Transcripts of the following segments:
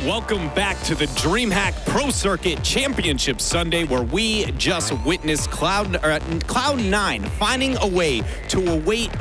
Welcome back to the DreamHack Pro Circuit Championship Sunday, where we just witnessed Cloud9 finding a way to await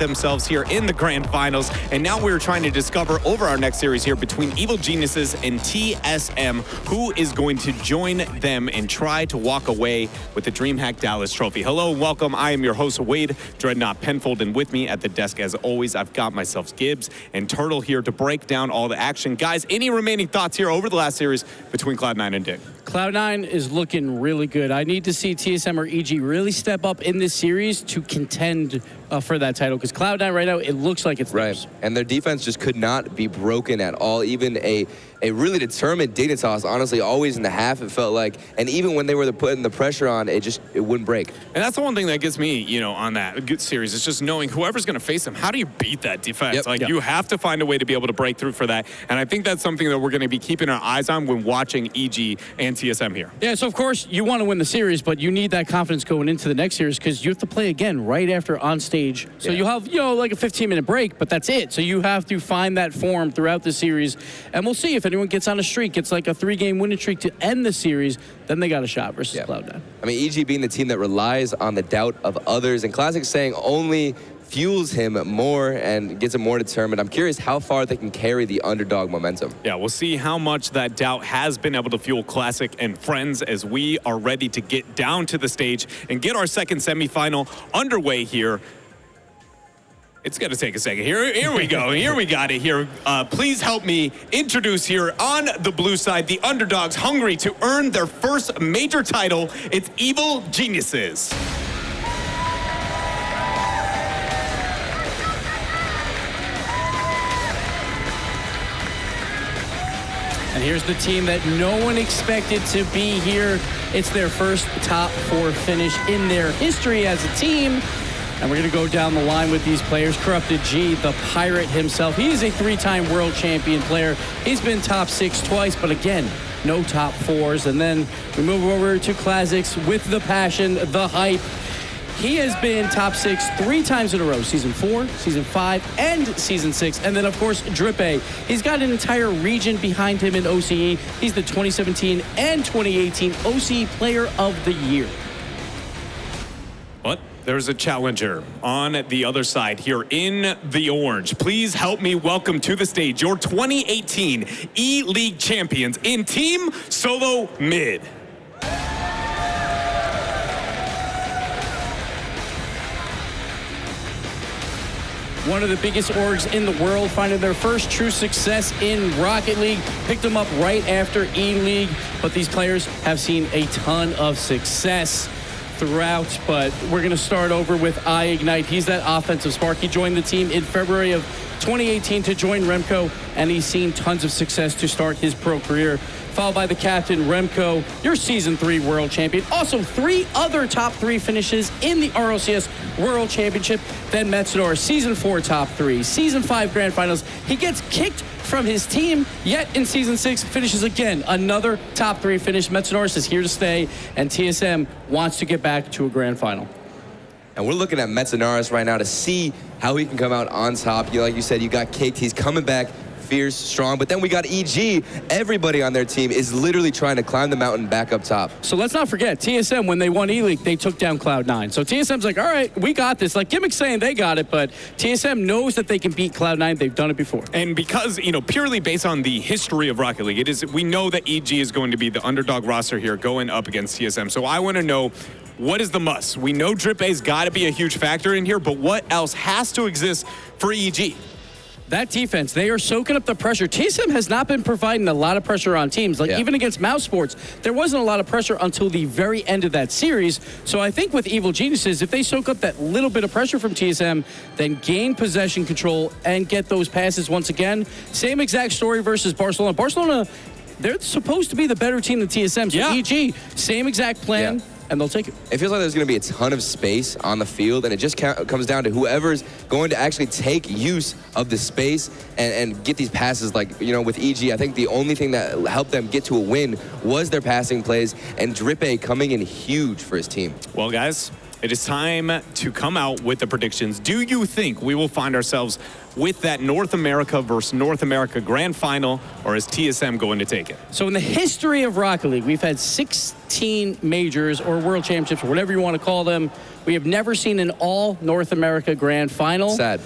themselves here in the grand finals. And now we're trying to discover over our next series here between Evil Geniuses and TSM, who is going to join them and try to walk away with the DreamHack Dallas Trophy. Hello and welcome. I am your host, Wade Dreadnought Penfold, and with me at the desk, as always, I've got myself Gibbs and Turtle here to break down all the action. Guys, any remaining thoughts here over the last series between Cloud9 and Dick? Cloud9 is looking really good. I need to see TSM or EG really step up in this series to contend for that title, because Cloud9 right now, it looks like it's theirs. And their defense just could not be broken at all. Even a really determined Dignitas, honestly, always in the half, it felt like. And even when they were putting the pressure on, it wouldn't break. And that's the one thing that gets me, on that good series. It's just knowing whoever's going to face them, how do you beat that defense? You have to find a way to be able to break through for that. And I think that's something that we're going to be keeping our eyes on when watching EG and TSM here. Yeah, so of course you want to win the series, but you need that confidence going into the next series, because you have to play again right after on stage. So you have, like a 15-minute break, but that's it. So you have to find that form throughout the series. And we'll see if anyone gets on a streak, gets like a 3-game winning streak to end the series, then they got a shot versus Cloud9. I mean, EG being the team that relies on the doubt of others, and Classic saying only fuels him more and gets him more determined. I'm curious how far they can carry the underdog momentum. Yeah, we'll see how much that doubt has been able to fuel Classic and friends as we are ready to get down to the stage and get our second semifinal underway here. It's going to take a second. Here we go. Here we got it here. Please help me introduce here on the blue side, the underdogs hungry to earn their first major title. It's Evil Geniuses. And here's the team that no one expected to be here. It's their first top 4 finish in their history as a team. And we're going to go down the line with these players. Corrupted G, the pirate himself. He is a 3-time world champion player. He's been top 6 twice, but again, no top 4s. And then we move over to Classics with the passion, the hype. He has been top 6 3 times in a row. Season 4, Season 5, and Season 6. And then, of course, Drippe. He's got an entire region behind him in OCE. He's the 2017 and 2018 OCE Player of the Year. What? There's a challenger on the other side here in the orange. Please help me welcome to the stage your 2018 E-League champions in Team Solo Mid. One of the biggest orgs in the world, finding their first true success in Rocket League. Picked them up right after E-League, but these players have seen a ton of success throughout. But we're going to start over with iGnite. He's that offensive spark. He joined the team in February of 2018 to join Remco, and he's seen tons of success to start his pro career. Followed by the captain, Remco, your Season 3 World Champion. Also, 3 other top 3 finishes in the RLCS World Championship. Then Metsador, Season 4 top 3, Season 5 Grand Finals. He gets kicked from his team, yet in Season 6 finishes again. Another top 3 finish. Metsador is here to stay, and TSM wants to get back to a Grand Final. And we're looking at Metsonaris right now to see how he can come out on top. Like you said, you got kicked. He's coming back fierce, strong. But then we got EG. Everybody on their team is literally trying to climb the mountain back up top. So let's not forget, TSM, when they won E-League, they took down Cloud9. So TSM's like, all right, we got this. Like Gimmick's saying they got it, but TSM knows that they can beat Cloud9. They've done it before. And because, purely based on the history of Rocket League, we know that EG is going to be the underdog roster here going up against TSM. So I want to know, what is the must? We know Drippe's got to be a huge factor in here, but what else has to exist for EG? That defense, they are soaking up the pressure. TSM has not been providing a lot of pressure on teams. Even against Mouse Sports, there wasn't a lot of pressure until the very end of that series. So I think with Evil Geniuses, if they soak up that little bit of pressure from TSM, then gain possession control and get those passes once again. Same exact story versus Barcelona. Barcelona, they're supposed to be the better team than TSM. So EG, same exact plan. And they'll take it. It feels like there's going to be a ton of space on the field, and it just comes down to whoever's going to actually take use of the space and get these passes. Like, with EG, I think the only thing that helped them get to a win was their passing plays, and Drippe coming in huge for his team. Well, guys, it is time to come out with the predictions. Do you think we will find ourselves with that North America versus North America grand final, or is TSM going to take it? So in the history of Rocket League, we've had 16 majors or world championships, or whatever you want to call them. We have never seen an all North America grand final. Sad.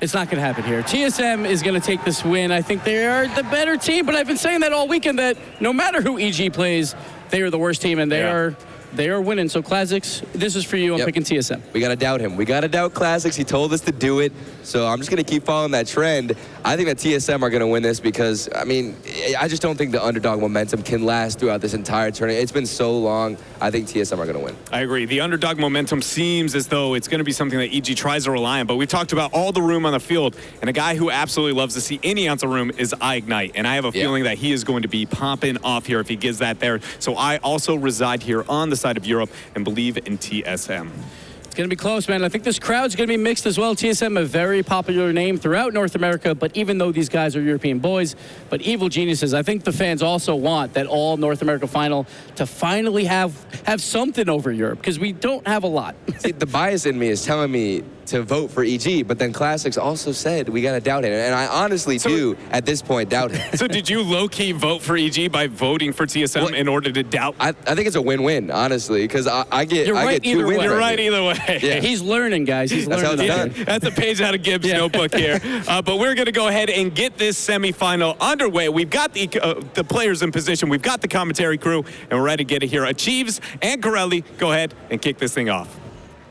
It's not going to happen here. TSM is going to take this win. I think they are the better team, but I've been saying that all weekend, that no matter who EG plays, they are the worst team, and they are winning. So Classics, this is for you. I'm picking TSM. We got to doubt him. We got to doubt Classics. He told us to do it. So I'm just going to keep following that trend. I think that TSM are going to win this because, I mean, I just don't think the underdog momentum can last throughout this entire tournament. It's been so long. I think TSM are going to win. I agree. The underdog momentum seems as though it's going to be something that EG tries to rely on. But we've talked about all the room on the field, and a guy who absolutely loves to see any ounce of room is iGnite. And I have a feeling that he is going to be popping off here if he gives that there. So I also reside here on the side of Europe and believe in TSM. It's going to be close, man. I think this crowd's going to be mixed as well. TSM, a very popular name throughout North America, but even though these guys are European boys, but Evil Geniuses, I think the fans also want that all North America final to finally have something over Europe, because we don't have a lot. See, the bias in me is telling me to vote for EG, but then Classics also said we got to doubt him. And I honestly do, at this point, doubt him. So did you low-key vote for EG by voting for TSM in order to doubt? I think it's a win-win, honestly, because I get 2 wins. You're right either way. Yeah. He's learning, guys. He's learning. That's how it's done. That's a page out of Gibbs' notebook here. But we're going to go ahead and get this semifinal underway. We've got the players in position. We've got the commentary crew, and we're ready to get it here. Achieves and Corelli, go ahead and kick this thing off.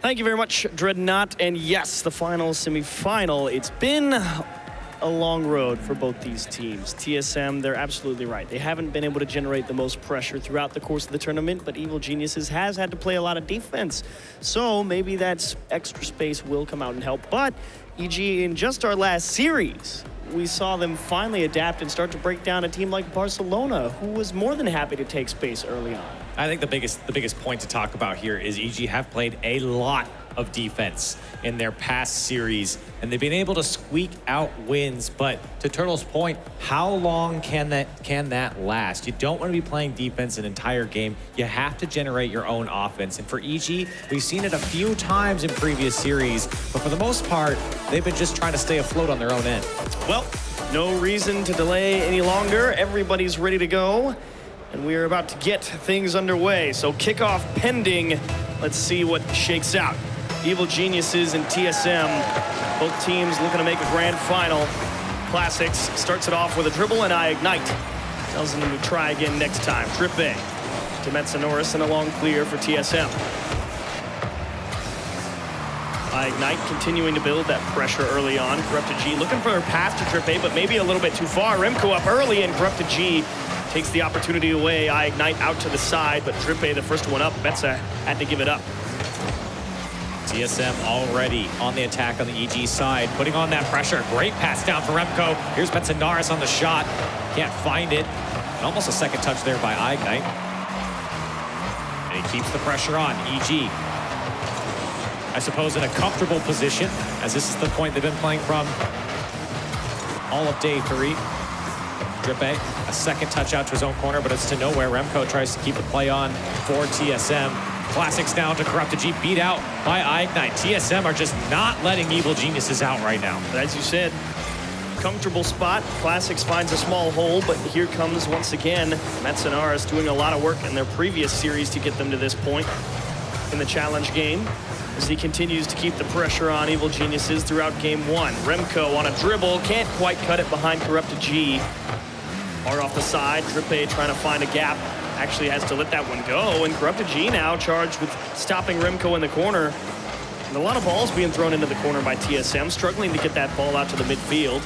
Thank you very much, Dreadnought. And yes, the final semifinal. It's been a long road for both these teams. TSM, they're absolutely right. They haven't been able to generate the most pressure throughout the course of the tournament, but Evil Geniuses has had to play a lot of defense. So maybe that extra space will come out and help. But EG, in just our last series, we saw them finally adapt and start to break down a team like Barcelona, who was more than happy to take space early on. I think the biggest point to talk about here is EG have played a lot of defense in their past series, and they've been able to squeak out wins. But to Turtle's point, how long can that last? You don't want to be playing defense an entire game. You have to generate your own offense. And for EG, we've seen it a few times in previous series, but for the most part, they've been just trying to stay afloat on their own end. Well, no reason to delay any longer. Everybody's ready to go, and we are about to get things underway. So kickoff pending. Let's see what shakes out. Evil Geniuses and TSM, both teams looking to make a grand final. Classics starts it off with a dribble, and iGnite tells them to try again next time. Trip A to Metsonoris, and a long clear for TSM. iGnite continuing to build that pressure early on. Corrupted G looking for her pass to Trip A, but maybe a little bit too far. Remco up early, and Corrupted G takes the opportunity away. iGnite out to the side, but Trip A, the first one up. Metsa had to give it up. TSM already on the attack on the EG side, putting on that pressure. Great pass down for Remco. Here's Metsonoris on the shot. Can't find it. And almost a second touch there by iGnite. And he keeps the pressure on. EG, I suppose, in a comfortable position, as this is the point they've been playing from all of day 3. Drippe, a second touch out to his own corner, but it's to nowhere. Remco tries to keep the play on for TSM. Classics down to Corrupted G, beat out by iGnite. TSM are just not letting Evil Geniuses out right now. But as you said, comfortable spot. Classics finds a small hole, but here comes once again Metsonoris doing a lot of work in their previous series to get them to this point in the challenge game, as he continues to keep the pressure on Evil Geniuses throughout game 1. Remco on a dribble, can't quite cut it behind Corrupted G. Hard off the side, Drippe trying to find a gap. Actually has to let that one go, and Corrupted G now charged with stopping Remco in the corner. And a lot of balls being thrown into the corner by TSM, struggling to get that ball out to the midfield.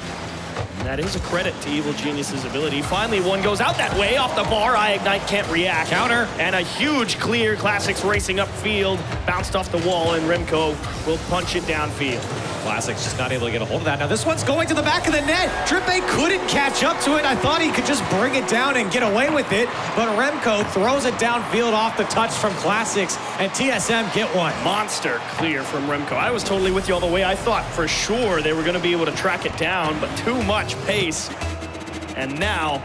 And that is a credit to Evil Genius's ability. Finally, one goes out that way, off the bar. iGnite can't react. Counter. And a huge clear. Classics racing upfield, bounced off the wall, and Remco will punch it downfield. Classics just not able to get a hold of that. Now this one's going to the back of the net. Drippe couldn't catch up to it. I thought he could just bring it down and get away with it, but Remco throws it downfield off the touch from Classics, and TSM get one. Monster clear from Remco. I was totally with you all the way. I thought for sure they were going to be able to track it down, but too much pace. And now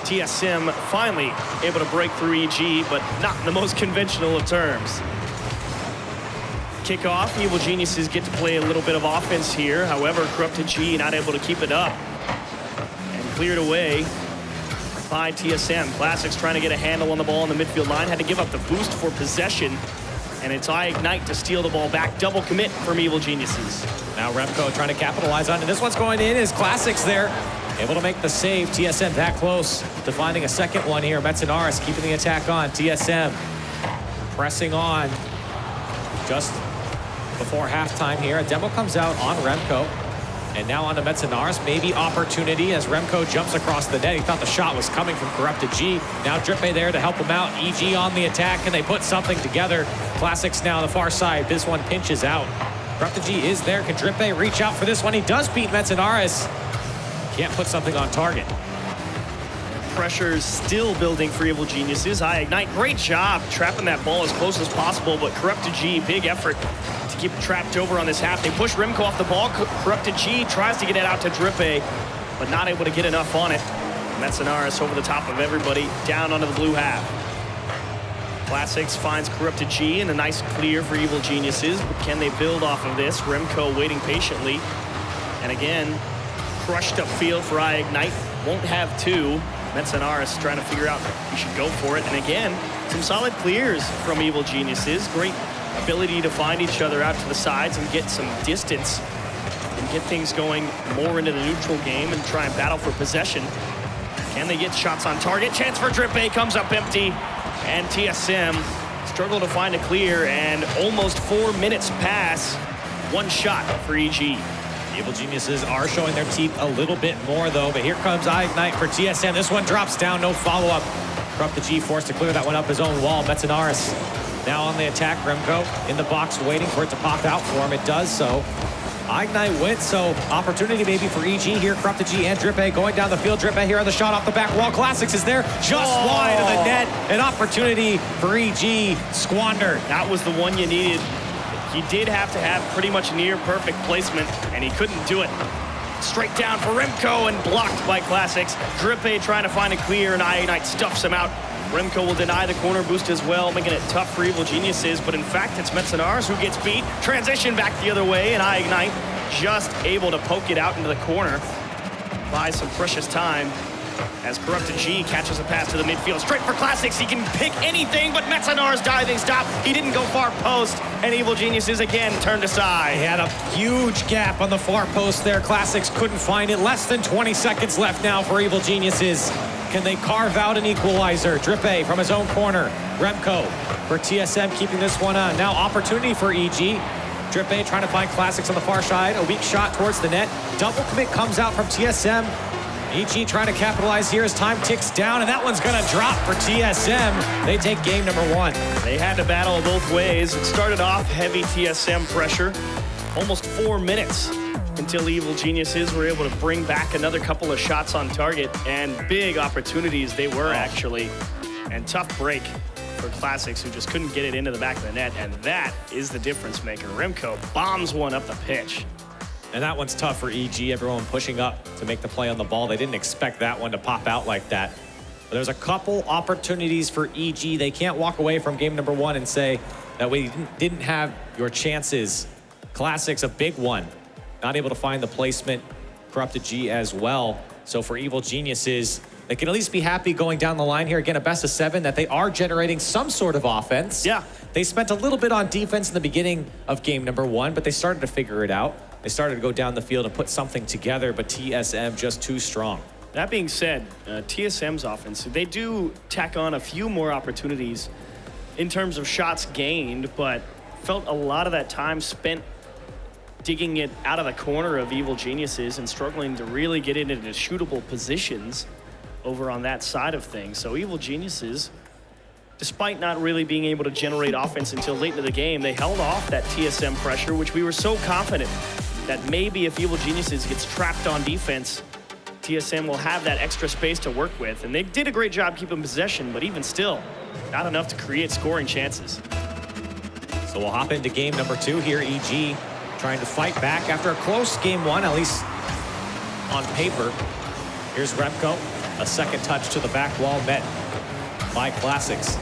TSM finally able to break through EG, but not in the most conventional of terms. kickoff. Evil Geniuses get to play a little bit of offense here. However, Corrupted G not able to keep it up. And cleared away by TSM. Classics trying to get a handle on the ball on the midfield line. Had to give up the boost for possession. And it's Ignite to steal the ball back. Double commit from Evil Geniuses. Now Remco trying to capitalize on it. This one's going in as Classics there. Able to make the save. TSM that close to finding a second one here. Metzenaris keeping the attack on. TSM pressing on just before halftime here. A demo comes out on Remco. And now on to Metzenaris. Maybe opportunity as Remco jumps across the net. He thought the shot was coming from Corrupted G. Now Drippe there to help him out. EG on the attack. Can they put something together? Classics now on the far side. This one pinches out. Corrupted G is there. Can Drippe reach out for this one? He does beat Metzenaris. Can't put something on target. Pressure's still building for Evil Geniuses. Ignite, great job trapping that ball as close as possible, but Corrupted G, big effort to keep it trapped over on this half. They push Remco off the ball. Corrupted G tries to get it out to Drippe, but not able to get enough on it. Metzenaris over the top of everybody, down onto the blue half. Classics finds Corrupted G and a nice clear for Evil Geniuses, but can they build off of this? Remco waiting patiently, and again, crushed upfield for Ignite. Won't have two. Metzenaris trying to figure out if he should go for it. And again, some solid clears from Evil Geniuses. Great ability to find each other out to the sides and get some distance and get things going more into the neutral game and try and battle for possession. Can they get shots on target? Chance for Drippe comes up empty. And TSM struggle to find a clear, and almost 4 minutes pass. One shot for EG. Evil Geniuses are showing their teeth a little bit more, though. But here comes Ignite for TSM. This one drops down, no follow-up. Corrupted G forced to clear that one up his own wall. Metzenaris now on the attack. Remco in the box waiting for it to pop out for him. It does so. Ignite wins, so opportunity maybe for EG here. Corrupted G and Drippe going down the field. Drippe here on the shot off the back wall. Classics is there, just wide of the net. An opportunity for EG squandered. That was the one you needed. He did have to have pretty much near perfect placement, and he couldn't do it. Straight down for Remco and blocked by Classics. Drippe trying to find a clear, and Ignite stuffs him out. Remco will deny the corner boost as well, making it tough for Evil Geniuses, but in fact, it's Metzenaris who gets beat. Transition back the other way, and Ignite just able to poke it out into the corner. Buy some precious time as Corrupted G catches a pass to the midfield. Straight for Classics. He can pick anything, but Metzenaris diving stop. He didn't go far post, and Evil Geniuses again turned aside. He had a huge gap on the far post there. Classics couldn't find it. Less than 20 seconds left now for Evil Geniuses. Can they carve out an equalizer? Drippe from his own corner. Remco for TSM keeping this one on. Now opportunity for EG. Drippe trying to find Classics on the far side. A weak shot towards the net. Double commit comes out from TSM. EG trying to capitalize here as time ticks down, and that one's gonna drop for TSM. They take game number one. They had to battle both ways. It started off heavy TSM pressure. Almost 4 minutes until Evil Geniuses were able to bring back another couple of shots on target, and big opportunities they were actually. And tough break for Classics, who just couldn't get it into the back of the net, and that is the difference maker. Remco bombs one up the pitch. And that one's tough for EG, everyone pushing up to make the play on the ball. They didn't expect that one to pop out like that. But there's a couple opportunities for EG. They can't walk away from game number one and say that we didn't have your chances. Classics, a big one. Not able to find the placement. Corrupted G as well. So for Evil Geniuses, they can at least be happy going down the line here. Again, a best of 7, that they are generating some sort of offense. Yeah. They spent a little bit on defense in the beginning of game number one, but they started to figure it out. They started to go down the field and put something together, but TSM just too strong. That being said, TSM's offense, they do tack on a few more opportunities in terms of shots gained, but felt a lot of that time spent digging it out of the corner of Evil Geniuses and struggling to really get into shootable positions over on that side of things. So Evil Geniuses, despite not really being able to generate offense until late into the game, they held off that TSM pressure, which we were so confident that maybe if Evil Geniuses gets trapped on defense, TSM will have that extra space to work with. And they did a great job keeping possession, but even still, not enough to create scoring chances. So we'll hop into game number 2 here. EG trying to fight back after a close game 1, at least on paper. Here's Remco, a second touch to the back wall met by Classics.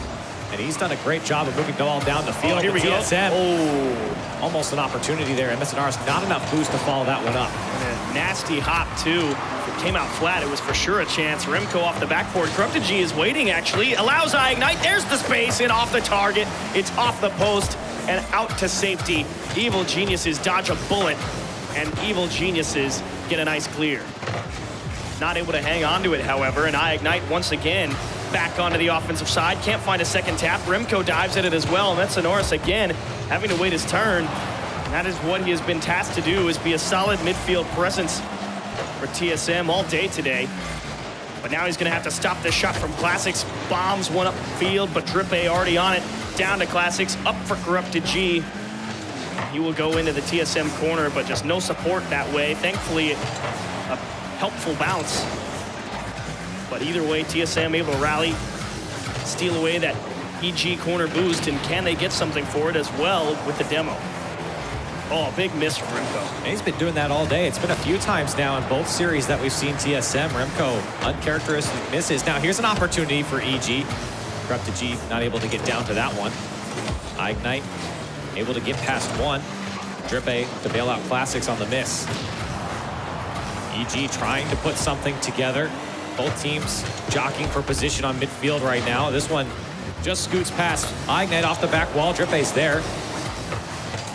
And he's done a great job of moving the ball down the field. Here we go. TSM, Oh, almost an opportunity there. And Metzenaris, not enough boost to follow that one up. and a nasty hop, too. If it came out flat, it was for sure a chance. Remco off the backboard. Corrupted G is waiting, actually. Allows iGnite. There's the space and off the target. It's off the post and out to safety. Evil Geniuses dodge a bullet, and Evil Geniuses get a nice clear. Not able to hang on to it, however, and iGnite once again back onto the offensive side. Can't find a second tap. Remco dives at it as well. Metzenaris again having to wait his turn. And that is what he has been tasked to do, is be a solid midfield presence for TSM all day today. But now he's going to have to stop this shot from Classics. Bombs one upfield, but Drippe already on it. Down to Classics, up for Corrupted G. He will go into the TSM corner, but just no support that way. Thankfully, a helpful bounce. But either way, TSM able to rally, steal away that EG corner boost, and can they get something for it as well with the demo? Oh, big miss from Remco. And he's been doing that all day. It's been a few times now in both series that we've seen TSM. Remco, uncharacteristic misses. Now here's an opportunity for EG. Corrupted G not able to get down to that one. iGnite able to get past one. Drippe to bail out Classics on the miss. EG trying to put something together. Both teams jockeying for position on midfield right now. This one just scoots past iGnite off the back wall. Drippe's there.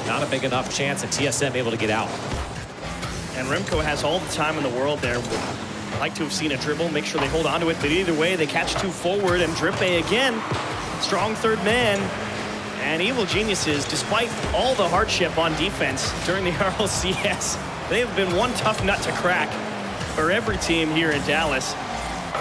Not a big enough chance, and TSM able to get out. And Remco has all the time in the world there. Would like to have seen a dribble, make sure they hold on to it, but either way, they catch two forward, and Drippe again, strong third man. And Evil Geniuses, despite all the hardship on defense during the RLCS, they have been one tough nut to crack for every team here in Dallas.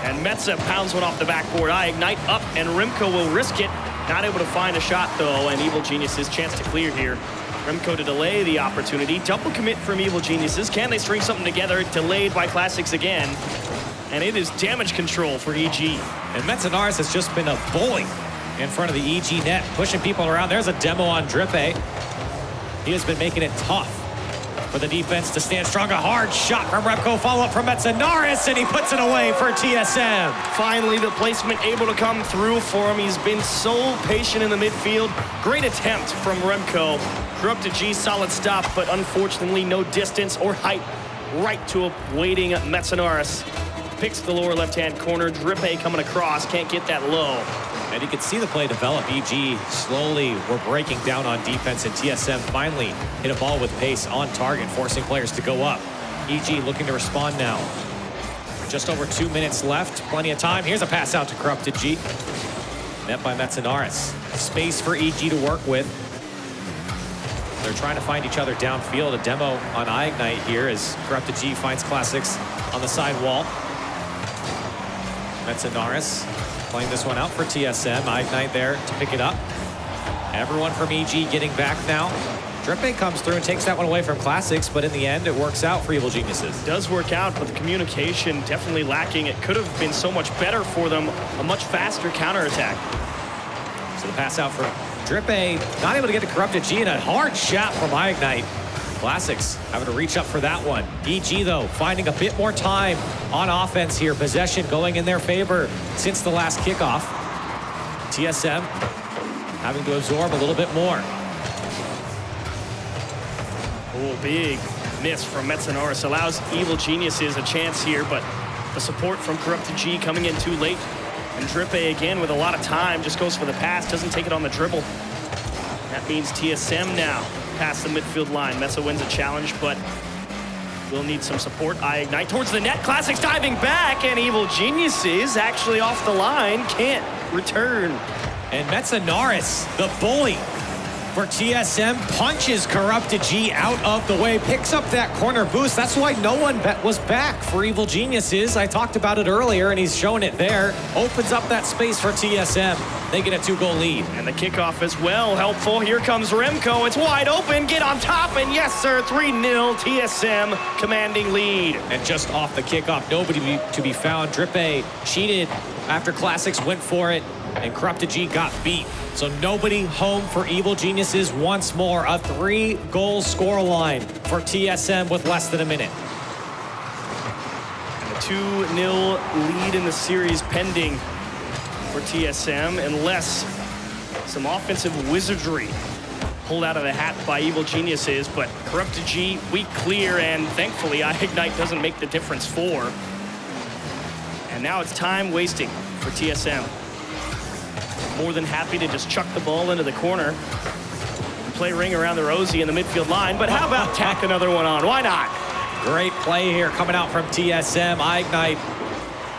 And Metza pounds one off the backboard. iGnite up, and Remco will risk it. Not able to find a shot, though, and Evil Geniuses chance to clear here. Remco to delay the opportunity. Double commit from Evil Geniuses. Can they string something together? Delayed by Classics again. And it is damage control for EG. And Metzenaris has just been a bully in front of the EG net, pushing people around. There's a demo on Drippe. He has been making it tough for the defense to stand strong. A hard shot from Remco, follow-up from Metzenaris, and he puts it away for TSM. Finally, the placement able to come through for him. He's been so patient in the midfield. Great attempt from Remco. Corrupted G, solid stop, but unfortunately no distance or height right to a waiting Metzenaris. Picks the lower left-hand corner. Drippe coming across, can't get that low. And you can see the play develop. EG slowly were breaking down on defense, and TSM finally hit a ball with pace on target, forcing players to go up. EG looking to respond now. Just over 2 minutes left, plenty of time. Here's a pass out to Corrupted G. Met by Metzenaris. Space for EG to work with. They're trying to find each other downfield. A demo on iGnite here as Corrupted G finds Classics on the side wall. Metzenaris playing this one out for TSM. iGnite there to pick it up. Everyone from EG getting back now. Drippe comes through and takes that one away from Classics, but in the end, it works out for Evil Geniuses. It does work out, but the communication definitely lacking. It could have been so much better for them. A much faster counterattack. So the pass out for Drippe, not able to get to Corrupted G, and a hard shot from iGnite. Classics having to reach up for that one. EG, though, finding a bit more time on offense here. Possession going in their favor since the last kickoff. TSM having to absorb a little bit more. Oh, big miss from Metzenaris. Allows Evil Geniuses a chance here, but the support from Corrupted G coming in too late. And Drippe again with a lot of time, just goes for the pass, doesn't take it on the dribble. That means TSM now past the midfield line. Metza wins a challenge, but will need some support. iGnite towards the net. Classics diving back, and Evil Geniuses actually off the line, can't return. And Metzenaris, the bully for TSM, punches Corrupted G out of the way, picks up that corner boost. That's why no one was back for Evil Geniuses. I talked about it earlier, and he's showing it there. Opens up that space for TSM. They get a 2-goal lead. And the kickoff as well, helpful. Here comes Remco. It's wide open. Get on top, and yes, sir, 3-0. TSM commanding lead. And just off the kickoff, nobody to be found. Drippe cheated after Classics went for it, and Corrupted G got beat. So nobody home for Evil Geniuses once more. A 3-goal scoreline for TSM with less than a minute. And a 2-0 lead in the series pending for TSM, unless Some offensive wizardry pulled out of the hat by Evil Geniuses, but Corrupted G, weak clear, and thankfully Ignite doesn't make the difference for. And now it's time wasting for TSM. More than happy to just chuck the ball into the corner and play ring around the Rosie in the midfield line, but how about tack another one on? Why not? Great play here coming out from TSM. Ignite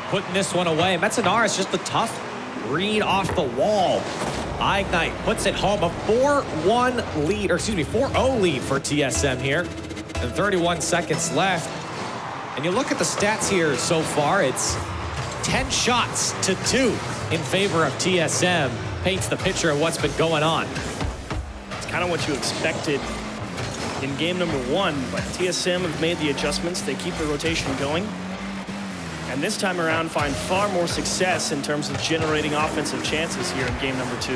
putting this one away. Metzenaris just a tough read off the wall. Ignite puts it home, a 4-1 lead, or excuse me, 4-0 lead for TSM here. And 31 seconds left. And you look at the stats here so far, it's 10 shots to 2 in favor of TSM. Paints the picture of what's been going on. It's kind of what you expected in game number 1, but TSM have made the adjustments. They keep the rotation going. And this time around, find far more success in terms of generating offensive chances here in game number 2.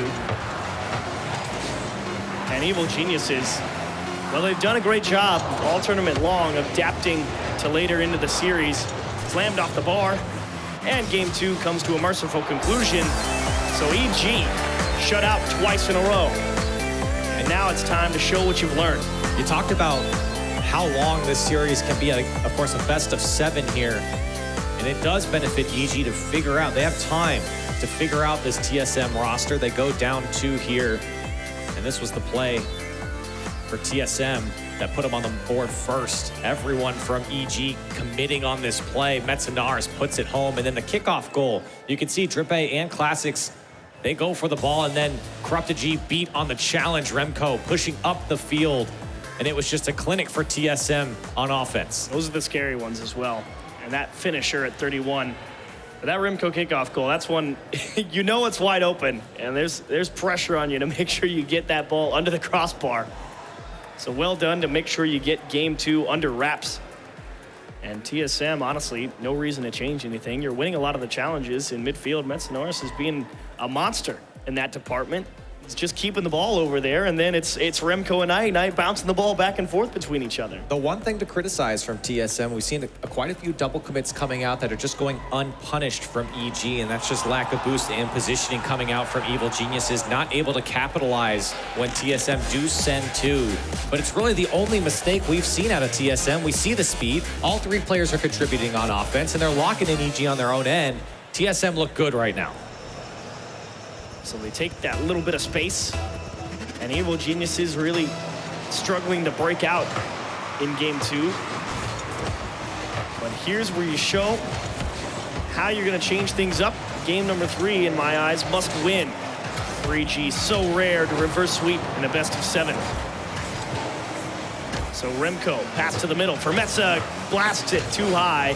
And Evil Geniuses, well, they've done a great job all tournament long adapting to later into the series. Slammed off the bar, and game 2 comes to a merciful conclusion. So EG shut out twice in a row. And now it's time to show what you've learned. You talked about how long this series can be, of course, a best of 7 here. And it does benefit EG to figure out, they have time to figure out this TSM roster. They go down 2 here. And this was the play for TSM that put them on the board first. Everyone from EG committing on this play. Metzenaris puts it home. And then the kickoff goal, you can see Drippe and Classics, they go for the ball, and then Corrupted G beat on the challenge. Remco pushing up the field. And it was just a clinic for TSM on offense. Those are the scary ones as well. And that finisher at 31. But that Remco kickoff goal, that's one, you know it's wide open. And there's pressure on you to make sure you get that ball under the crossbar. So well done to make sure you get game 2 under wraps. And TSM, honestly, no reason to change anything. You're winning a lot of the challenges in midfield. Metzenaris is being a monster in that department. It's just keeping the ball over there, and then it's Remco and Ignite bouncing the ball back and forth between each other. The one thing to criticize from TSM, we've seen quite a few double commits coming out that are just going unpunished from EG, and that's just lack of boost and positioning coming out from Evil Geniuses, not able to capitalize when TSM do send 2. But it's really the only mistake we've seen out of TSM. We see the speed. All 3 players are contributing on offense, and they're locking in EG on their own end. TSM look good right now. So they take that little bit of space, and Evil Geniuses really struggling to break out in game 2. But here's where you show how you're going to change things up. Game number 3, in my eyes, must win. 3G, so rare to reverse sweep in a best of 7. So Remco, pass to the middle for Metza, blasts it too high.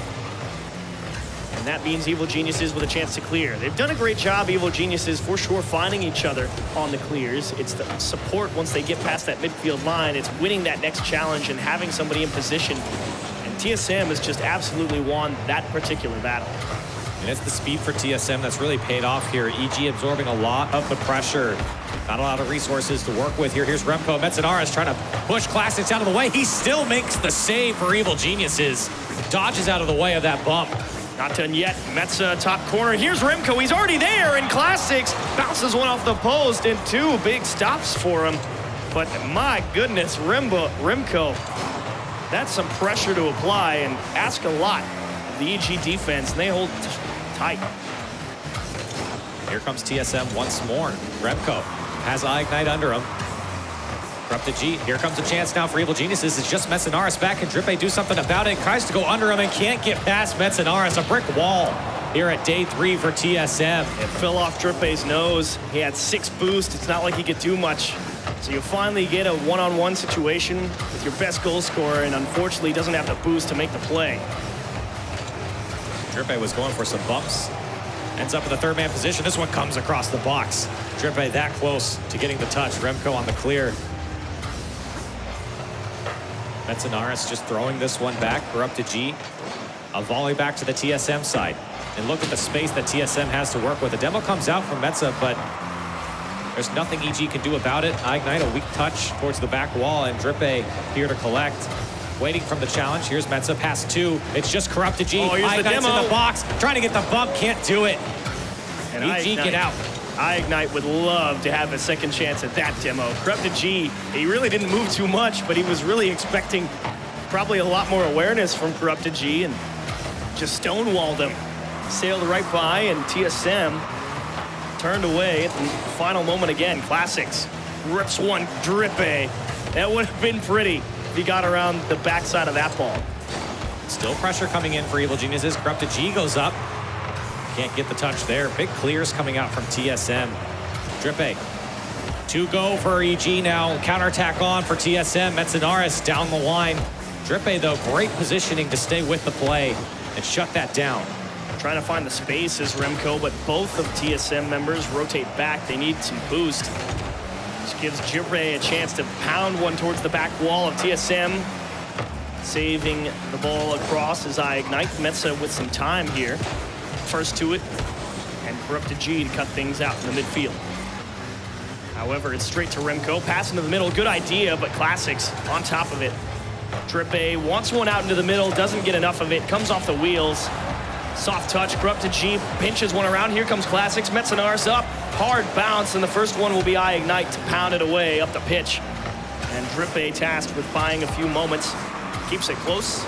And that means Evil Geniuses with a chance to clear. They've done a great job, Evil Geniuses, for sure, finding each other on the clears. It's the support once they get past that midfield line. It's winning that next challenge and having somebody in position. And TSM has just absolutely won that particular battle. And it's the speed for TSM that's really paid off here. EG absorbing a lot of the pressure. Not a lot of resources to work with here. Here's Remco. Metzenaris trying to push Classics out of the way. He still makes the save for Evil Geniuses. Dodges out of the way of that bump. Not done yet. Metza, top corner. Here's Remco. He's already there, and Classics bounces one off the post, and 2 big stops for him. But my goodness, Remco, that's some pressure to apply and ask a lot of the EG defense, and they hold tight. Here comes TSM once more. Remco has Ignite under him. Corrupted G, here comes a chance now for Evil Geniuses. It's just Metzenaris back, and Drippe do something about it. Tries to go under him and can't get past Metzenaris. A brick wall here at day 3 for TSM. It fell off Drippe's nose. He had 6 boosts. It's not like he could do much. So you finally get a one-on-one situation with your best goal scorer, and unfortunately doesn't have the boost to make the play. Drippe was going for some bumps. Ends up in the 3rd man position. This one comes across the box. Drippe that close to getting the touch. Remco on the clear. Metzenaris just throwing this one back. Corrupted G. A volley back to the TSM side. And look at the space that TSM has to work with. The demo comes out from Metza, but there's nothing EG can do about it. Ignite a weak touch towards the back wall, and Drippe here to collect. Waiting from the challenge. Here's Metza, pass 2. It's just Corrupted G. Oh, here's Ignite's the demo. in the box, trying to get the bump, can't do it. And EG get out. iGNITE would love to have a second chance at that demo. Corrupted G, he really didn't move too much, but he was really expecting probably a lot more awareness from Corrupted G and just stonewalled him. Sailed right by, and TSM turned away at the final moment again. Classics rips one, Drippe. That would have been pretty if he got around the backside of that ball. Still pressure coming in for Evil Geniuses. Corrupted G goes up. Can't get the touch there. Big clears coming out from TSM. Drippe. 2 go for EG now. Counterattack on for TSM. Metzenaris down the line. Drippe, though, great positioning to stay with the play and shut that down. Trying to find the space is Remco, but both of TSM members rotate back. They need some boost. Which gives Drippe a chance to pound one towards the back wall of TSM. Saving the ball across as iGNITE. Metza with some time here. First to it, and Corrupted G to cut things out in the midfield. However, it's straight to Remco. Pass into the middle, good idea, but Classics on top of it. Drippe wants one out into the middle, doesn't get enough of it, comes off the wheels. Soft touch, Corrupted G pinches one around. Here comes Classics, Metzenaris up. Hard bounce, and the first one will be iGNITE to pound it away up the pitch. And Drippe tasked with buying a few moments. Keeps it close.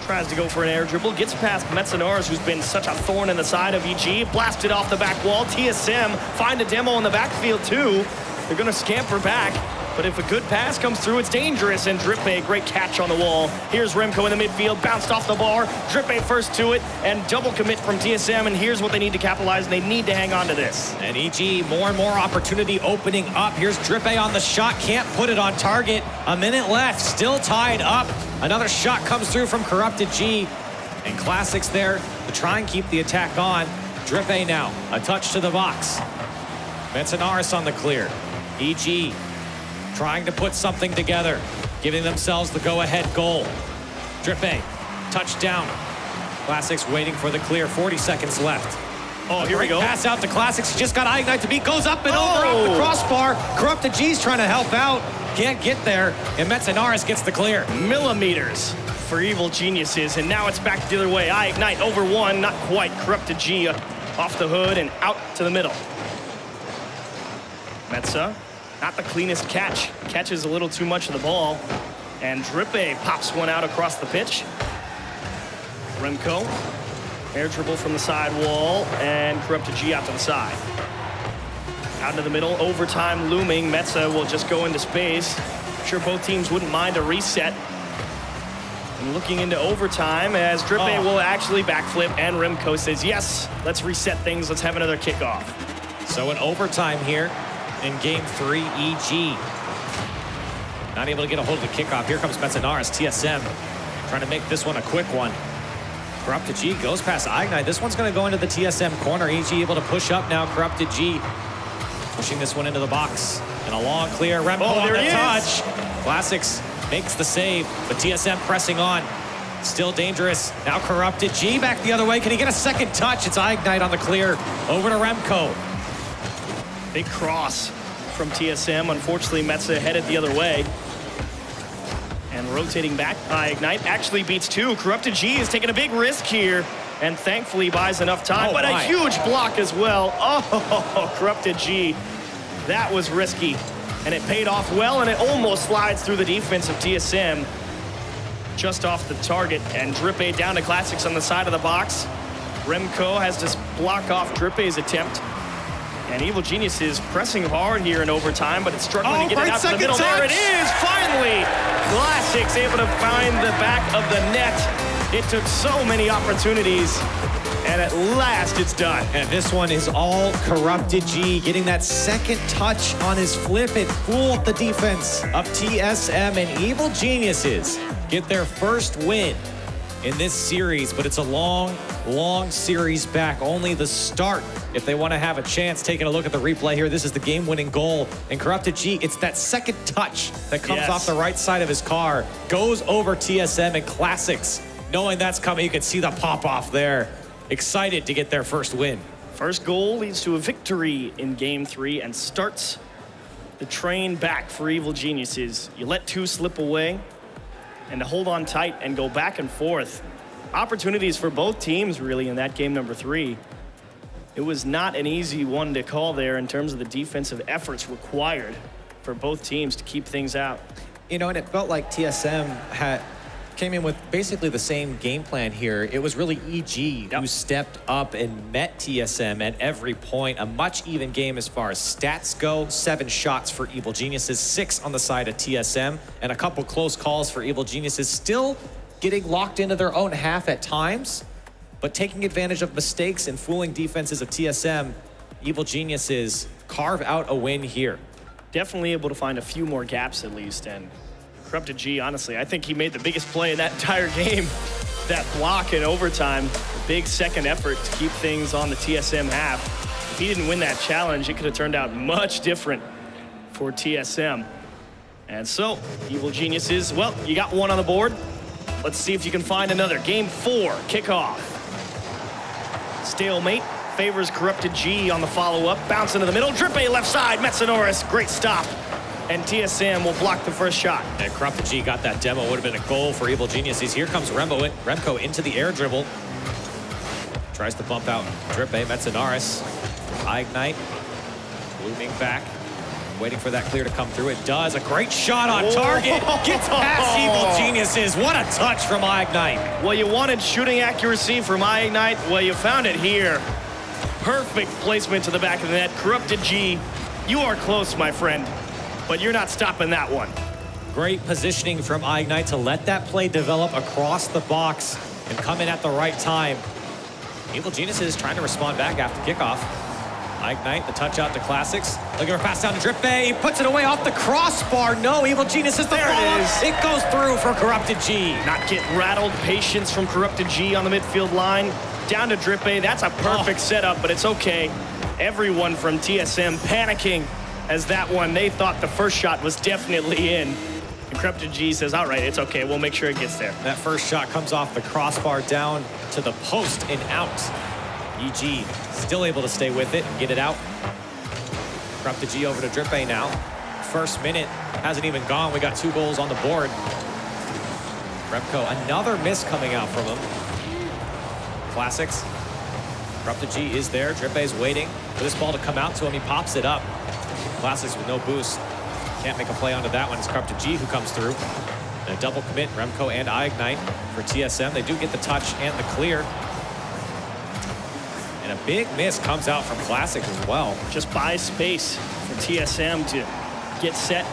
Tries to go for an air dribble, gets past Metzenaris, who's been such a thorn in the side of EG. Blasted off the back wall. TSM find a demo in the backfield too. They're gonna scamper back, but if a good pass comes through, it's dangerous. And Drippe, great catch on the wall. Here's Remco in the midfield, bounced off the bar. Drippe first to it, and double commit from TSM, and here's what they need to capitalize, and they need to hang on to this. And EG, more and more opportunity opening up. Here's Drippe on the shot, can't put it on target. A minute left, still tied up. Another shot comes through from Corrupted G. And Classics there to try and keep the attack on. Drippe now, a touch to the box. Metzenaris on the clear. EG trying to put something together, giving themselves the go-ahead goal. Drippe, touchdown. Classics waiting for the clear, 40 seconds left. Oh, here we go. Pass out to Classics, he just got iGNITE to beat, goes up and over off the crossbar. Corrupted G's trying to help out, can't get there, and Metzenaris gets the clear. Millimeters for Evil Geniuses, and now it's back the other way. iGNITE over one, not quite. Corrupted G off the hood and out to the middle. Metza, not the cleanest catch. Catches a little too much of the ball. And Drippe pops one out across the pitch. Remco, air dribble from the side wall, and Corrupted G out to the side. Out into the middle, overtime looming. Metza will just go into space. I'm sure both teams wouldn't mind a reset. And looking into overtime as Drippe will actually backflip, and Remco says, yes, let's reset things, let's have another kickoff. So in overtime here in game 3, EG not able to get a hold of the kickoff. Here comes Metzenaris, TSM trying to make this one a quick one. Corrupted G goes past iGNITE. This one's going to go into the TSM corner. EG able to push up now. Corrupted G pushing this one into the box. And a long clear. Remco on the touch. Classics makes the save, but TSM pressing on. Still dangerous. Now Corrupted G back the other way. Can he get a second touch? It's iGNITE on the clear. Over to Remco. Big cross from TSM. Unfortunately, Metza headed the other way. And rotating back, iGNITE actually beats two. Corrupted G is taking a big risk here and thankfully buys enough time, but a huge block as well. Oh, Corrupted G. That was risky, and it paid off well, and it almost slides through the defense of TSM. Just off the target, and Drippe down to Classics on the side of the box. Remco has to block off Drippe's attempt. And Evil Genius is pressing hard here in overtime, but it's struggling to get it out to the middle. There it is, finally! Classics able to find the back of the net. It took so many opportunities, and at last it's done. And this one is all Corrupted G, getting that second touch on his flip. It fooled the defense of TSM, and Evil Geniuses get their first win in this series, but it's a long, long series back. Only the start if they want to have a chance. Taking a look at the replay here, this is the game-winning goal. And Corrupted G, it's that second touch that comes off the right side of his car, goes over TSM, and Classics, knowing that's coming, you can see the pop-off there. Excited to get their first win. First goal leads to a victory in Game 3 and starts the train back for Evil Geniuses. You let two slip away, and to hold on tight and go back and forth. Opportunities for both teams, really, in that game number 3. It was not an easy one to call there in terms of the defensive efforts required for both teams to keep things out. You know, and it felt like TSM came in with basically the same game plan here. It was really EG who stepped up and met TSM at every point. A much even game as far as stats go. 7 shots for Evil Geniuses, 6 on the side of TSM, and a couple close calls for Evil Geniuses. Still getting locked into their own half at times, but taking advantage of mistakes and fooling defenses of TSM. Evil Geniuses carve out a win here. Definitely able to find a few more gaps at least, and Corrupted G, honestly, I think he made the biggest play in that entire game. That block in overtime, a big second effort to keep things on the TSM half. If he didn't win that challenge, it could have turned out much different for TSM. And so, Evil Geniuses, well, you got one on the board. Let's see if you can find another. Game 4, kickoff. Stalemate favors Corrupted G on the follow-up. Bounce into the middle, Drippe left side, Metsanoris, great stop. And TSM will block the first shot. And Corrupted G got that demo. Would have been a goal for Evil Geniuses. Here comes Remco into the air dribble. Tries to bump out Drippe, Metsanoris. Ignite, looming back, waiting for that clear to come through. It does. A great shot on target. Gets past Evil Geniuses. What a touch from Ignite. Well, you wanted shooting accuracy from Ignite. Well, you found it here. Perfect placement to the back of the net. Corrupted G, you are close, my friend, but you're not stopping that one. Great positioning from Ignite to let that play develop across the box and come in at the right time. Evil Geniuses trying to respond back after kickoff. Ignite, the touch out to Classics. Looking for a pass down to Drippe. He puts it away off the crossbar. No, Evil Geniuses, the follow-up. It goes through for Corrupted G. Not get rattled. Patience from Corrupted G on the midfield line. Down to Drippe. That's a perfect setup, but it's okay. Everyone from TSM panicking as that one, they thought the first shot was definitely in. And Corrupted G says, all right, it's okay. We'll make sure it gets there. That first shot comes off the crossbar down to the post and out. EG still able to stay with it and get it out. Corrupted G over to Drippe now. First minute hasn't even gone. We got 2 goals on the board. Remco, another miss coming out from him. Classics. Corrupted G is there. Drippe's waiting for this ball to come out to him. He pops it up. Classics with no boost. Can't make a play onto that one. It's Corrupted G who comes through. And a double commit, Remco and Ignite for TSM. They do get the touch and the clear. And a big miss comes out from Classic as well. Just buys space for TSM to get set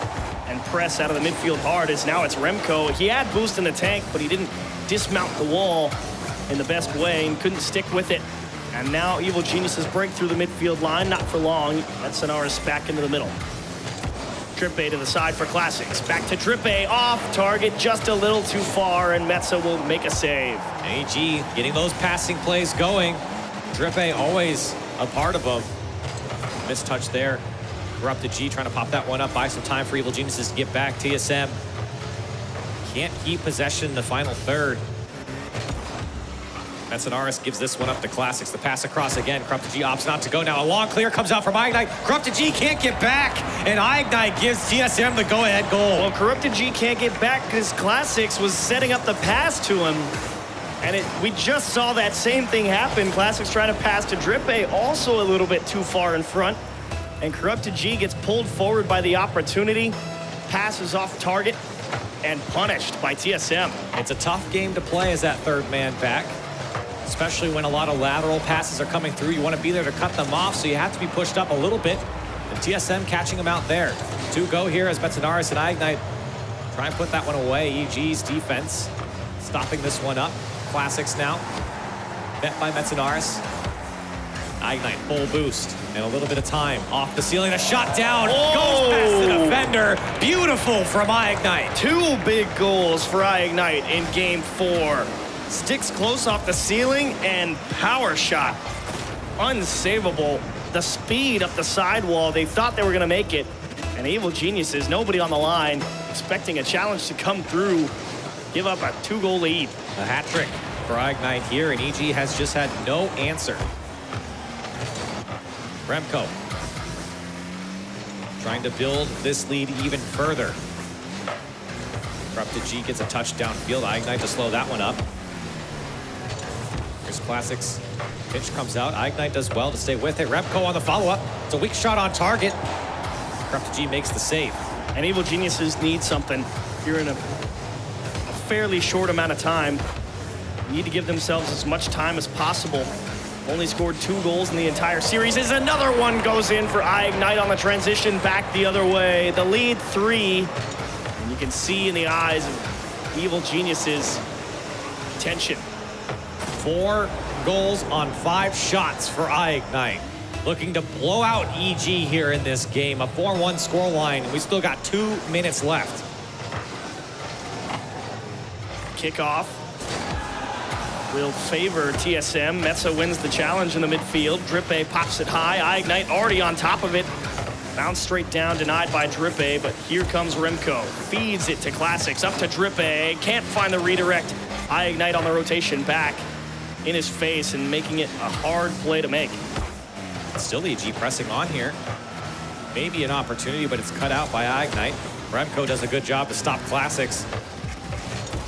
and press out of the midfield hard. Now it's Remco. He had boost in the tank, but he didn't dismount the wall in the best way and couldn't stick with it. And now Evil Geniuses break through the midfield line, not for long. Metsanoris back into the middle. Drippe to the side for Classics. Back to Drippe, off target, just a little too far, and Metsa will make a save. AG getting those passing plays going. Drippe always a part of them. Missed touch there. Corrupted G trying to pop that one up, buy some time for Evil Geniuses to get back. TSM can't keep possession in the final third. Metsanoris gives this one up to Classics. The pass across again. Corrupted G opts not to go now. A long clear comes out from Ignite. Corrupted G can't get back, and Ignite gives TSM the go-ahead goal. Well, Corrupted G can't get back because Classics was setting up the pass to him. And we just saw that same thing happen. Classics trying to pass to Drippe, also a little bit too far in front. And Corrupted G gets pulled forward by the opportunity, passes off target, and punished by TSM. It's a tough game to play as that third man back, especially when a lot of lateral passes are coming through. You want to be there to cut them off, so you have to be pushed up a little bit. And TSM catching them out there. 2 go here as Metsanoris and Ignite try and put that one away. EG's defense stopping this one up. Classics now. Bet by Metsanoris. Ignite, full boost, and a little bit of time. Off the ceiling, a shot down. Goes past the defender. Beautiful from Ignite. 2 big goals for Ignite in game 4. Sticks close off the ceiling and power shot. Unsavable. The speed up the sidewall. They thought they were going to make it. And Evil Geniuses, nobody on the line, expecting a challenge to come through. Give up a 2-goal lead. A hat trick for Ignite here, and EG has just had no answer. Remco trying to build this lead even further. Corrupted G gets a touch downfield. Ignite to slow that one up. Here's Classics. Pinch comes out. Ignite does well to stay with it. Remco on the follow-up. It's a weak shot on target. Corrupted G makes the save. And Evil Geniuses need something here in a fairly short amount of time. Need to give themselves as much time as possible. Only scored 2 goals in the entire series. As another one goes in for Ignite on the transition back the other way. The lead 3. And you can see in the eyes of Evil Geniuses tension. 4 goals on 5 shots for Ignite. Looking to blow out EG here in this game. A 4-1 scoreline, and we still got 2 minutes left. Kickoff will favor TSM. Metza wins the challenge in the midfield. Drippe pops it high. Ignite already on top of it. Bounce straight down, denied by Drippe, but here comes Remco. Feeds it to Classics, up to Drippe. Can't find the redirect. Ignite on the rotation back in his face and making it a hard play to make. Still EG pressing on here. Maybe an opportunity, but it's cut out by Ignite. Remco does a good job to stop Classics.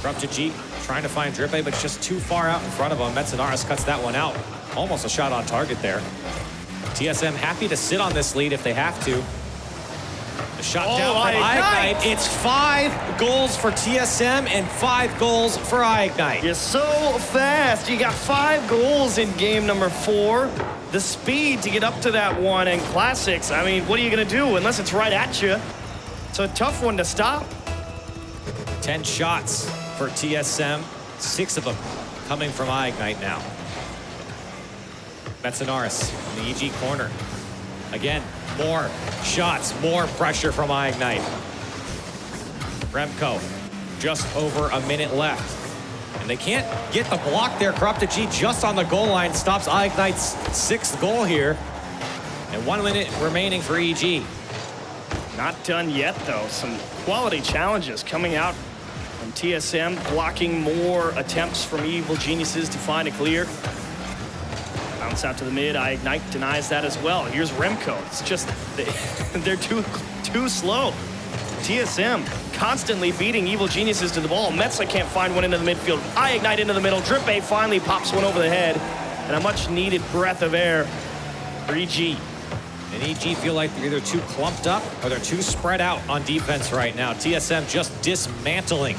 Corrupted G trying to find Drippe, but just too far out in front of him. Metzenaris cuts that one out. Almost a shot on target there. TSM happy to sit on this lead if they have to. The shot down from Ignite. It's 5 goals for TSM and 5 goals for Ignite. You're so fast. You got 5 goals in game number 4. The speed to get up to that one, and Classics, I mean, what are you going to do unless it's right at you? It's a tough one to stop. 10 shots for TSM, 6 of them coming from Ignite now. Metzenaris in the EG corner. Again, more shots, more pressure from Ignite. Remco, just over a minute left. And they can't get the block there. Corrupted G just on the goal line stops Ignite's 6th goal here. And 1 minute remaining for EG. Not done yet, though. Some quality challenges coming out from TSM, blocking more attempts from Evil Geniuses to find a clear. Bounce out to the mid. Ignite denies that as well. Here's Remco. It's just, they're too slow. TSM constantly beating Evil Geniuses to the ball. Metza can't find one into the midfield. Ignite into the middle. Drippe finally pops one over the head. And a much needed breath of air for EG. And EG feel like they're either too clumped up or they're too spread out on defense right now. TSM just dismantling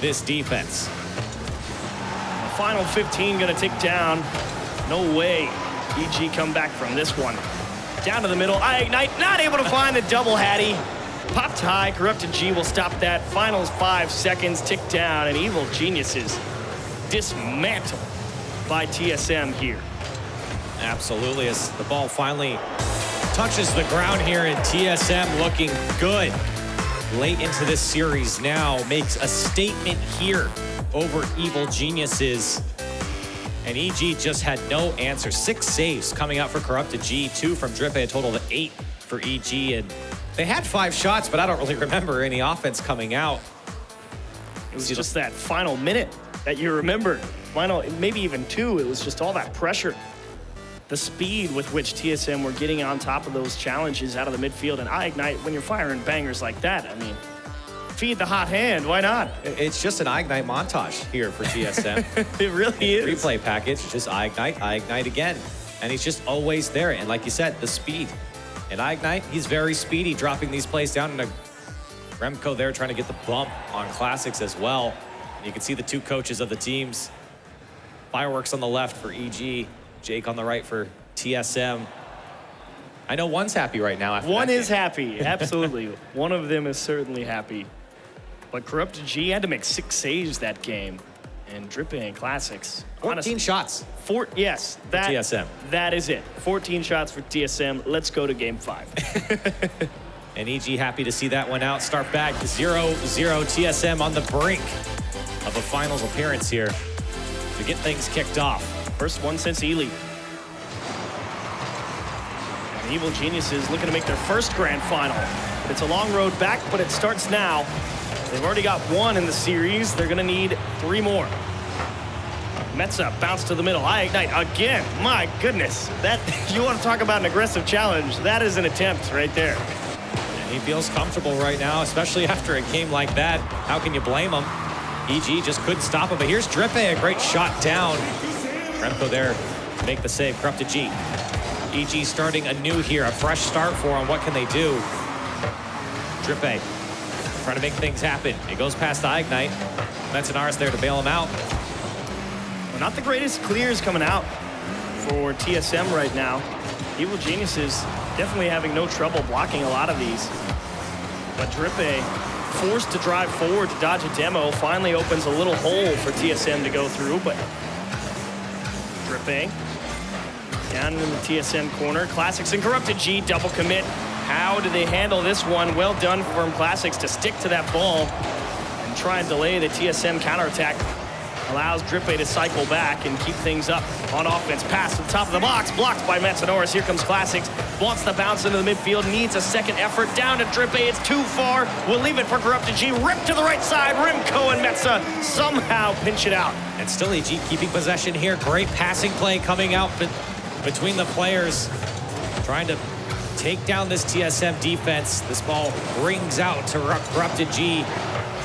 this defense. The final 15 gonna tick down. No way EG come back from this one. Down to the middle. Ignite not able to find the double hattie. Popped high. Corrupted G will stop that. Final 5 seconds tick down, and Evil Geniuses dismantled by TSM here. Absolutely, as the ball finally touches the ground here, and TSM looking good late into this series now makes a statement here over Evil Geniuses. And EG just had no answer. 6 saves coming out for Corrupted G, 2 from Drippe, a total of 8 for EG. And they had 5 shots, but I don't really remember any offense coming out. It was just that final minute that you remember. Final, maybe even 2. It was just all that pressure. The speed with which TSM were getting on top of those challenges out of the midfield. And Ignite, when you're firing bangers like that, I mean, feed the hot hand, why not? It's just an Ignite montage here for TSM. It really is. Replay package, just Ignite again. And he's just always there. And like you said, the speed. And Ignite, he's very speedy, dropping these plays down. And Remco there trying to get the bump on Classics as well. And you can see the 2 coaches of the teams. Fireworks on the left for EG. Jake on the right for TSM. I know one's happy right now. One is happy, absolutely. One of them is certainly happy. But Corrupted G had to make 6 saves that game. And Drippe and Classics. 14 shots. Yes, that, TSM. That is it. 14 shots for TSM. Let's go to game 5. And EG happy to see that one out. Start back 0-0. TSM on the brink of a finals appearance here to get things kicked off. First one since E-League. And Evil Geniuses looking to make their first grand final. But it's a long road back, but it starts now. They've already got 1 in the series. They're going to need 3 more. Metza bounce to the middle. Ignite again. My goodness. That, you want to talk about an aggressive challenge. That is an attempt right there. And he feels comfortable right now, especially after a game like that. How can you blame him? EG just couldn't stop him. But here's Drippe, a great shot down. Remco there to make the save. Corrupted G. EG starting anew here. A fresh start for him. What can they do? Drippe trying to make things happen. It goes past Ignite. Metzenaris there to bail him out. Well, not the greatest clears coming out for TSM right now. Evil Geniuses definitely having no trouble blocking a lot of these. But Drippe, forced to drive forward to dodge a demo, finally opens a little hole for TSM to go through, but Drippe down in the TSM corner. Classics and Corrupted G double commit. How do they handle this one? Well done from Classics to stick to that ball and try and delay the TSM counterattack. Allows Drippe to cycle back and keep things up on offense. Pass to the top of the box, blocked by Metzenaris. Here comes Classics. Wants the bounce into the midfield, needs a second effort. Down to Drippe, it's too far. We'll leave it for Corrupted G. Ripped to the right side. Remco and Metza somehow pinch it out. And still EG keeping possession here. Great passing play coming out between the players. Trying to take down this TSM defense. This ball rings out to Corrupted G.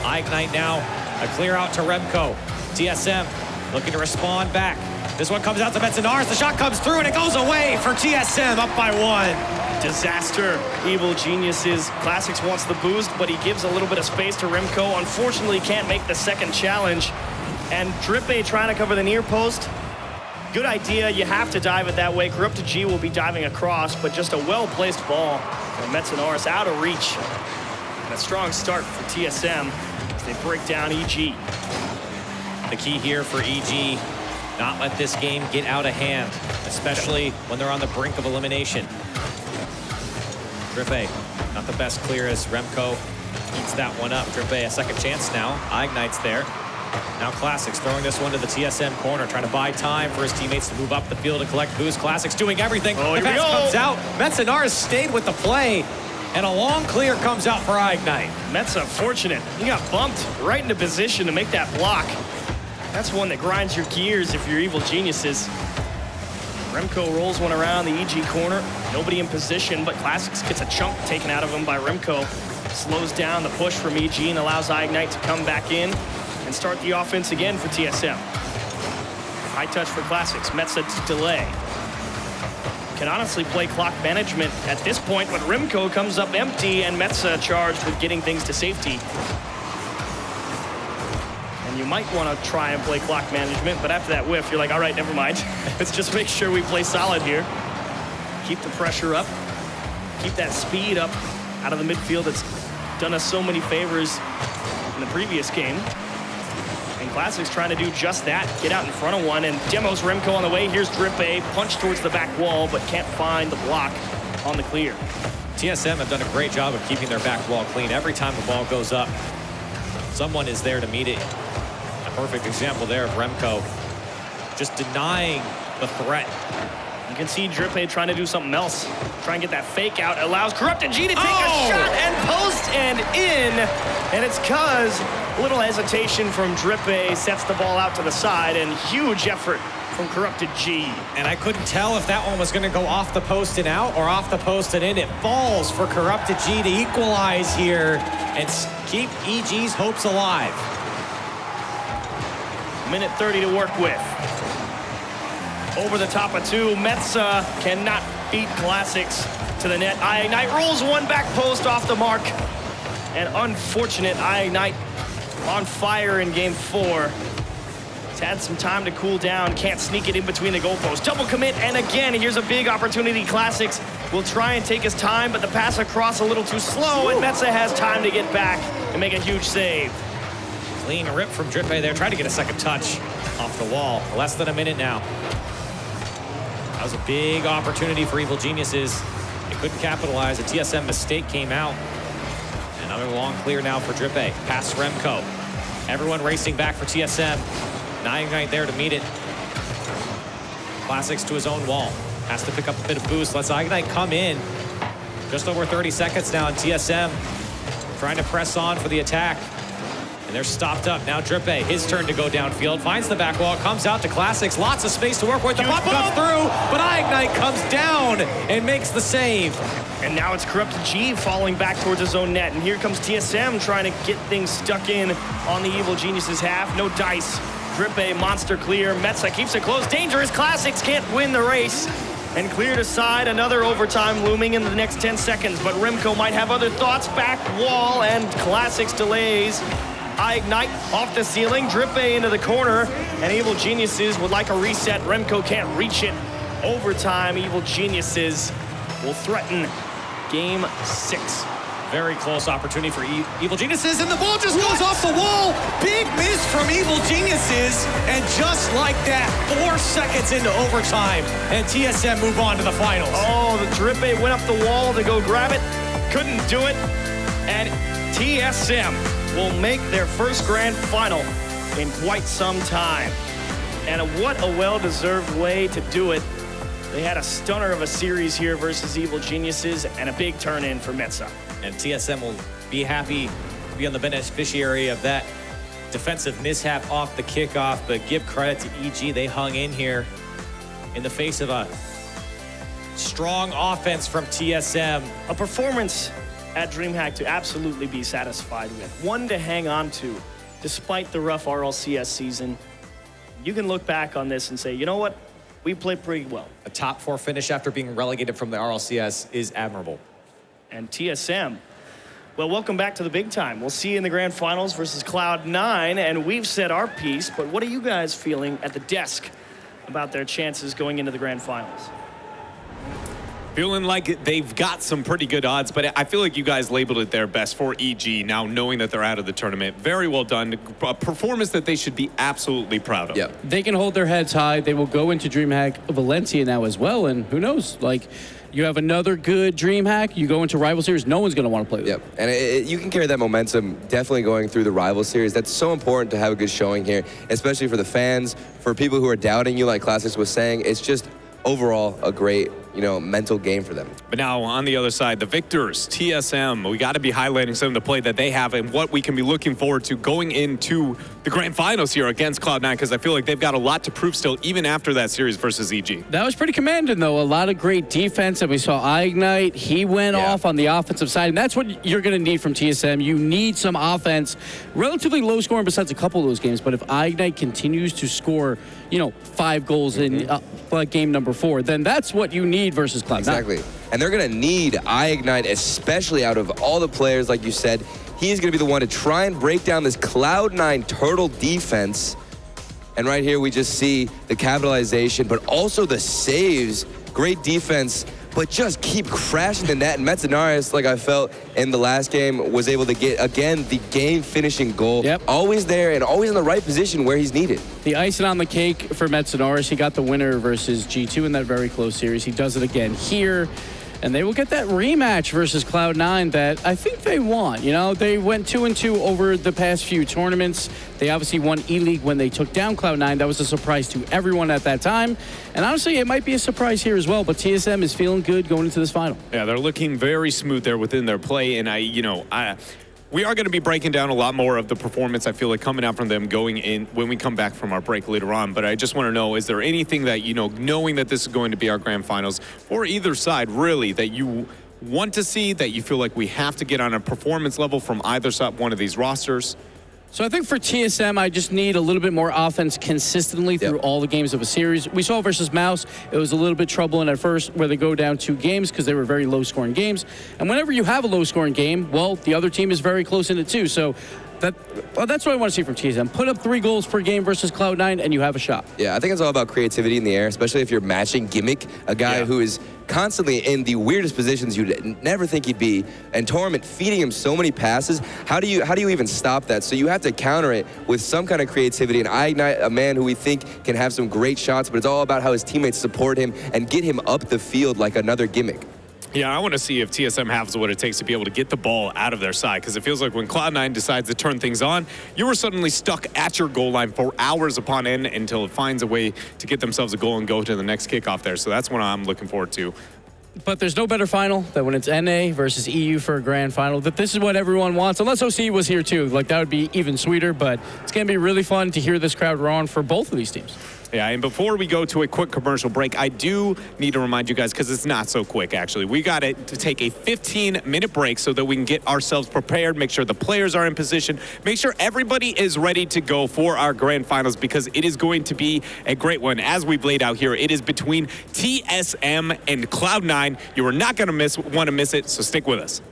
Ignite now, a clear out to Remco. TSM looking to respond back. This one comes out to Metzenaris. The shot comes through and it goes away for TSM, up by 1. Disaster. Evil Geniuses. Classics wants the boost, but he gives a little bit of space to Remco. Unfortunately, can't make the second challenge. And Drippe trying to cover the near post. Good idea. You have to dive it that way. Corrupted G will be diving across, but just a well-placed ball from Metzenaris out of reach. And a strong start for TSM as they break down EG. The key here for EG, not let this game get out of hand, especially when they're on the brink of elimination. Drippe, not the best clear as Remco eats that one up. Drippe, a second chance now. Ignite's there. Now Classics throwing this one to the TSM corner, trying to buy time for his teammates to move up the field and collect boost. Classics doing everything. Oh, the pass comes out. Metzenaris stayed with the play, and a long clear comes out for Ignite. Metza fortunate. He got bumped right into position to make that block. That's one that grinds your gears if you're Evil Geniuses. Remco rolls one around the EG corner. Nobody in position, but Classics gets a chunk taken out of him by Remco. Slows down the push from EG and allows Ignite to come back in and start the offense again for TSM. High touch for Classics. Metza to delay. Can honestly play clock management at this point, but Remco comes up empty and Metza charged with getting things to safety. You might want to try and play clock management, but after that whiff, you're like, all right, never mind. Let's just make sure we play solid here. Keep the pressure up. Keep that speed up out of the midfield that's done us so many favors in the previous game. And Classics trying to do just that, get out in front of one, and demos Remco on the way. Here's Drippe, punch towards the back wall, but can't find the block on the clear. TSM have done a great job of keeping their back wall clean. Every time the ball goes up, someone is there to meet it. Perfect example there of Remco just denying the threat. You can see Drippe trying to do something else. Try and get that fake out. Allows Corrupted G to take a shot and post and in. And it's because a little hesitation from Drippe sets the ball out to the side, and huge effort from Corrupted G. And I couldn't tell if that one was going to go off the post and out or off the post and in. It falls for Corrupted G to equalize here and keep EG's hopes alive. Minute 30 to work with. Over the top of 2, Metza cannot beat Classics to the net. Ignite rolls one back post off the mark. And unfortunate, Ignite on fire in game 4. He's had some time to cool down, can't sneak it in between the goalposts. Double commit, and again, here's a big opportunity. Classics will try and take his time, but the pass across a little too slow, and Metza has time to get back and make a huge save. Clean rip from Drippe there, trying to get a second touch off the wall. Less than a minute now. That was a big opportunity for Evil Geniuses. They couldn't capitalize. A TSM mistake came out. Another long clear now for Drippe. Past Remco. Everyone racing back for TSM. Ignite there to meet it. Classics to his own wall. Has to pick up a bit of boost. Lets Ignite come in. Just over 30 seconds now, and TSM trying to press on for the attack. And they're stopped up. Now Drippe, his turn to go downfield. Finds the back wall, comes out to Classics. Lots of space to work with. The bump comes through, but Ignite comes down and makes the save. And now it's Corrupted G falling back towards his own net. And here comes TSM trying to get things stuck in on the Evil Geniuses half. No dice. Drippe, monster clear. Metza keeps it close. Dangerous. Classics can't win the race. And cleared aside, another overtime looming in the next 10 seconds. But Remco might have other thoughts. Back wall, and Classics delays. Ignite off the ceiling. Drippe into the corner. And Evil Geniuses would like a reset. Remco can't reach it. Overtime, Evil Geniuses will threaten Game 6. Very close opportunity for Evil Geniuses, and the ball just goes off the wall. Big miss from Evil Geniuses, and just like that, 4 seconds into overtime, and TSM move on to the finals. Oh, the Drippe went up the wall to go grab it. Couldn't do it. And TSM will make their first grand final in quite some time. And what a well-deserved way to do it. They had a stunner of a series here versus Evil Geniuses, and a big turn-in for Metza. And TSM will be happy to be on the beneficiary of that defensive mishap off the kickoff, but give credit to EG. They hung in here in the face of a strong offense from TSM. A performance at DreamHack to absolutely be satisfied with. One to hang on to, despite the rough RLCS season. You can look back on this and say, you know what? We played pretty well. A top 4 finish after being relegated from the RLCS is admirable. And TSM, well, welcome back to the big time. We'll see you in the grand finals versus Cloud9, and we've said our piece, but what are you guys feeling at the desk about their chances going into the grand finals? Feeling like they've got some pretty good odds, but I feel like you guys labeled it their best for EG, now knowing that they're out of the tournament. Very well done. A performance that they should be absolutely proud of. Yep. They can hold their heads high. They will go into DreamHack Valencia now as well, and who knows, like, you have another good DreamHack, you go into Rival Series, no one's going to want to play with Yep, and you can carry that momentum definitely going through the Rival Series. That's so important to have a good showing here, especially for the fans, for people who are doubting you, like Classics was saying. It's just overall a great, mental game for them. But now on the other side, the victors, TSM, we got to be highlighting some of the play that they have and what we can be looking forward to going into the grand finals here against Cloud9, because I feel like they've got a lot to prove still, even after that series versus EG. That was pretty commanding, though. A lot of great defense, and we saw Ignite. He went off on the offensive side, and that's what you're going to need from TSM. You need some offense. Relatively low scoring besides a couple of those games, but if Ignite continues to score, 5 goals in game number 4, then that's what you need versus Cloud9. Exactly. And they're going to need Ignite, especially out of all the players, like you said. He's going to be the one to try and break down this Cloud9 turtle defense. And right here, we just see the capitalization, but also the saves. Great defense, but just keep crashing the net. And Metzenaris, like I felt in the last game, was able to get, again, the game-finishing goal. Yep. Always there and always in the right position where he's needed. The icing on the cake for Metzenaris. He got the winner versus G2 in that very close series. He does it again here. And they will get that rematch versus Cloud9 that I think they want. They went 2-2 over the past few tournaments. They obviously won E-League when they took down Cloud9. That was a surprise to everyone at that time. And honestly, it might be a surprise here as well. But TSM is feeling good going into this final. Yeah, they're looking very smooth there within their play. And we are going to be breaking down a lot more of the performance, I feel like, coming out from them going in when we come back from our break later on. But I just want to know, is there anything that, knowing that this is going to be our grand finals, or either side, really, that you want to see, that you feel like we have to get on a performance level from either side, one of these rosters? So I think for TSM, I just need a little bit more offense consistently through all the games of a series. We saw versus Mouse, it was a little bit troubling at first where they go down 2 games because they were very low-scoring games. And whenever you have a low-scoring game, well, the other team is very close in it too. So that's what I want to see from TSM. Put up 3 goals per game versus Cloud9, and you have a shot. Yeah, I think it's all about creativity in the air, especially if you're matching Gimmick, a guy who is constantly in the weirdest positions you'd never think he'd be, and Torment feeding him so many passes. How do you even stop that? So you have to counter it with some kind of creativity, and Ignite, a man who we think can have some great shots, but it's all about how his teammates support him and get him up the field like another Gimmick. Yeah, I want to see if TSM has what it takes to be able to get the ball out of their side, because it feels like when Cloud9 decides to turn things on, you were suddenly stuck at your goal line for hours upon end until it finds a way to get themselves a goal and go to the next kickoff there. So that's what I'm looking forward to. But there's no better final than when it's NA versus EU for a grand final. That this is what everyone wants, unless OC was here too. Like, that would be even sweeter, but it's going to be really fun to hear this crowd roar on for both of these teams. Yeah, and before we go to a quick commercial break, I do need to remind you guys, because it's not so quick, actually. We got to take a 15-minute break so that we can get ourselves prepared, make sure the players are in position, make sure everybody is ready to go for our grand finals, because it is going to be a great one. As we've laid out here, it is between TSM and Cloud9. You are not going to want to miss it, so stick with us.